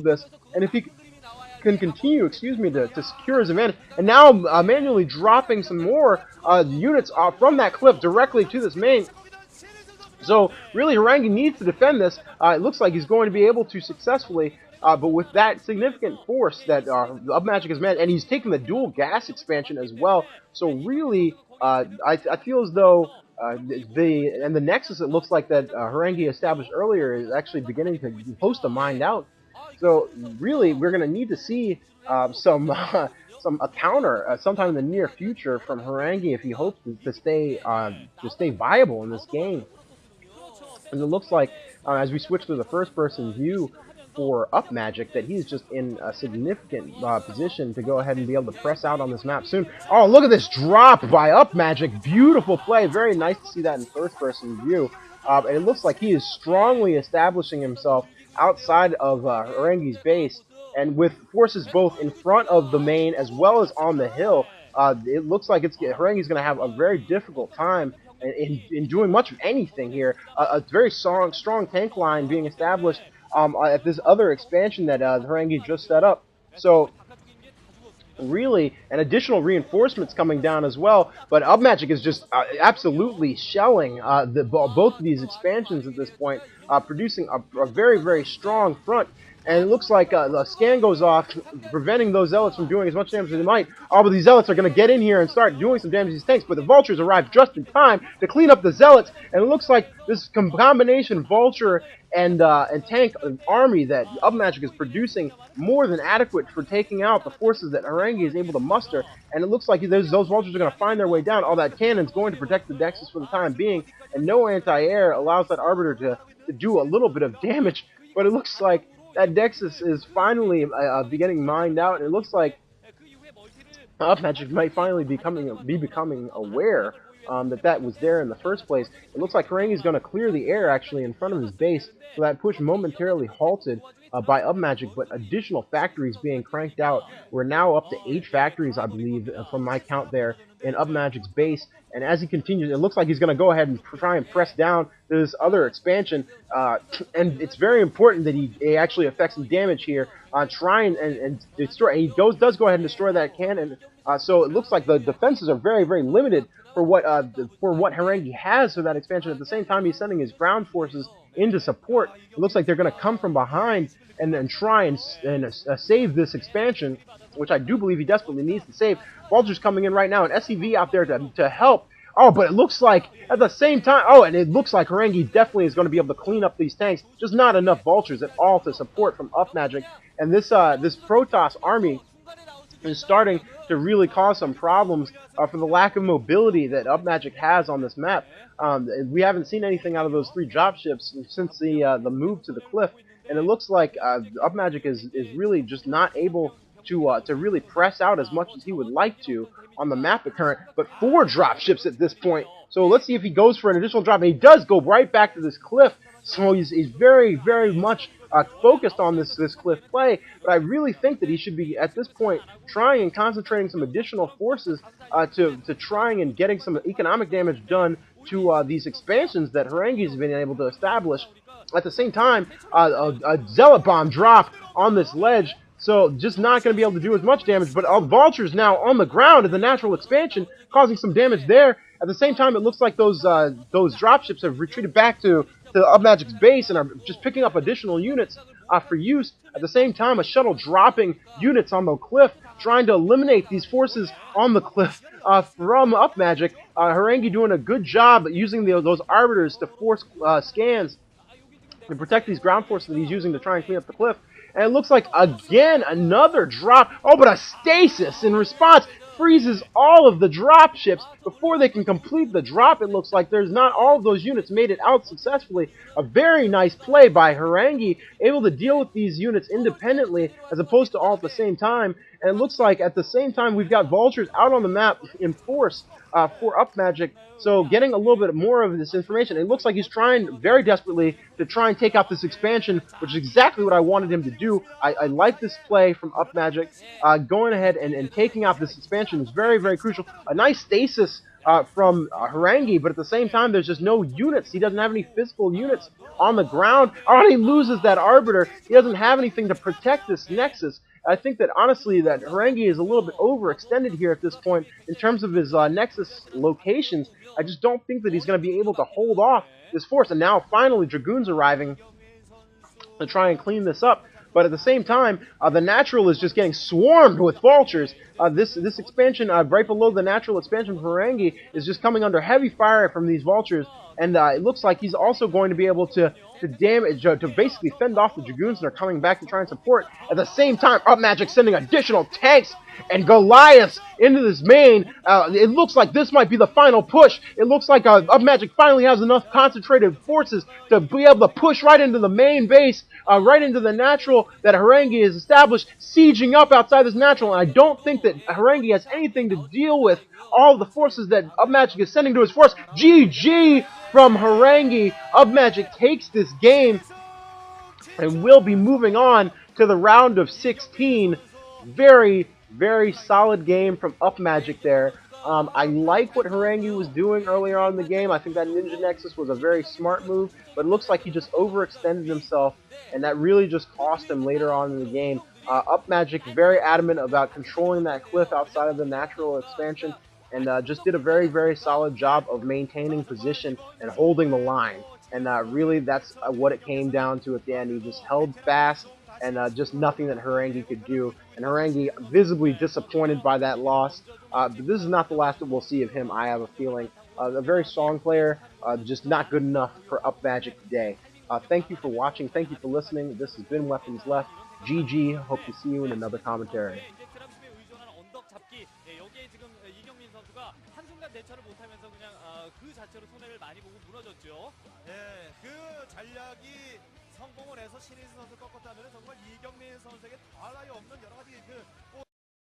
this, and if he can continue, excuse me, to secure his advantage, and now manually dropping some more units from that cliff directly to this main. So really, Horang2 needs to defend this. It looks like he's going to be able to successfully, but with that significant force that Upmagic has met, and he's taking the dual gas expansion as well. So really, I feel as though the Nexus, it looks like that Horang2 established earlier, is actually beginning to host a mined out. So really, we're going to need to see some a counter sometime in the near future from Horang2 if he hopes to stay viable in this game. And it looks like as we switch to the first-person view for Upmagic, that he's just in a significant position to go ahead and be able to press out on this map soon. Oh, look at this drop by Upmagic. Beautiful play. Very nice to see that in first-person view. And it looks like he is strongly establishing himself outside of Horang2's base, and with forces both in front of the main as well as on the hill, it looks like Horang2's going to have a very difficult time in doing much of anything here. A very strong tank line being established at this other expansion that Horang2 just set up. So really, and additional reinforcements coming down as well. But Upmagic is just absolutely shelling both of these expansions at this point, producing a very, very strong front. And it looks like the scan goes off, preventing those Zealots from doing as much damage as they might. Oh, but these Zealots are going to get in here and start doing some damage to these tanks. But the Vultures arrive just in time to clean up the Zealots. And it looks like this combination Vulture and tank army that Upmagic is producing more than adequate for taking out the forces that Horang2 is able to muster. And it looks like those Vultures are going to find their way down. All that cannon's going to protect the Nexus for the time being. And no anti-air allows that Arbiter to do a little bit of damage. But it looks like that Nexus is finally getting mined out, and it looks like Upmagic might finally be becoming aware that was there in the first place. It looks like Horang2 is going to clear the air actually in front of his base, so that push momentarily halted by Upmagic, but additional factories being cranked out. We're now up to 8 factories, I believe, from my count there, in Upmagic's base. And as he continues, it looks like he's going to go ahead and try and press down this other expansion. And it's very important that he actually affects some damage here. Try and destroy. And he does go ahead and destroy that cannon. So it looks like the defenses are very, very limited for what Horang2 has for that expansion. At the same time, he's sending his ground forces into support. It looks like they're going to come from behind and then try and save this expansion, which I do believe he desperately needs to save. Vulture's coming in right now, and SCV out there to help. Oh, but it looks like at the same time, and it looks like Horang2 definitely is going to be able to clean up these tanks. Just not enough Vultures at all to support from Upmagic, and this Protoss army is starting to really cause some problems for the lack of mobility that Upmagic has on this map. We haven't seen anything out of those 3 dropships since the move to the cliff, and it looks like Upmagic is really just not able to really press out as much as he would like to on the map at current, but 4 dropships at this point. So let's see if he goes for an additional drop, and he does go right back to this cliff. So he's very, very much focused on this cliff play, but I really think that he should be, at this point, trying and concentrating some additional forces to trying and getting some economic damage done to these expansions that Horang2 has been able to establish. At the same time, a Zealot Bomb drop on this ledge, so just not going to be able to do as much damage, but Vulture's now on the ground in the natural expansion, causing some damage there. At the same time, it looks like those dropships have retreated back to Upmagic's base and are just picking up additional units for use. At the same time, a shuttle dropping units on the cliff, trying to eliminate these forces on the cliff from Upmagic. Horang2 doing a good job at using those arbiters to force scans to protect these ground forces that he's using to try and clean up the cliff. And it looks like, again, another drop. Oh, but a stasis in response freezes all of the drop ships before they can complete the drop. It looks like there's not all of those units made it out successfully. A very nice play by Horang2, able to deal with these units independently as opposed to all at the same time. And it looks like at the same time we've got Vultures out on the map in force for Upmagic. So getting a little bit more of this information. It looks like he's trying very desperately to try and take out this expansion, which is exactly what I wanted him to do. I like this play from Upmagic. Going ahead and taking out this expansion is very, very crucial. A nice stasis from Horang2, but at the same time there's just no units. He doesn't have any physical units on the ground. Oh, he loses that Arbiter. He doesn't have anything to protect this Nexus. I think that, honestly, that Horang2 is a little bit overextended here at this point in terms of his Nexus locations. I just don't think that he's going to be able to hold off this force. And now, finally, Dragoons arriving to try and clean this up. But at the same time, the natural is just getting swarmed with vultures. This expansion, right below the natural expansion for Horang2, is just coming under heavy fire from these vultures. And it looks like he's also going to be able to damage, to basically fend off the Dragoons that are coming back to try and support. At the same time, Upmagic sending additional tanks and Goliaths into this main. It looks like this might be the final push. It looks like Upmagic finally has enough concentrated forces to be able to push right into the main base, right into the natural that Horang2 has established, sieging up outside this natural. And I don't think that Horang2 has anything to deal with all of the forces that Upmagic is sending to his force. GG from Horang2. Upmagic takes this game and will be moving on to the round of 16. Very, very solid game from Upmagic there. I like what Horang2 was doing earlier on in the game. I think that Ninja Nexus was a very smart move, but it looks like he just overextended himself, and that really just cost him later on in the game. Upmagic very adamant about controlling that cliff outside of the natural expansion, and just did a very, very solid job of maintaining position and holding the line. And really, that's what it came down to at the end. He just held fast, and just nothing that Horang2 could do. And Horang2 visibly disappointed by that loss. But this is not the last that we'll see of him, I have a feeling. A very strong player, just not good enough for Upmagic today. Thank you for watching. Thank you for listening. This has been Weapons Left. GG. Hope to see you in another commentary. 대처를 못하면서 그냥 그 자체로 손해를 많이 보고 무너졌죠. 예, 그 전략이 성공을 해서 신인수 선수 꺾었다면 정말 이경민 선수에게 더할 나위 없는 여러 가지 그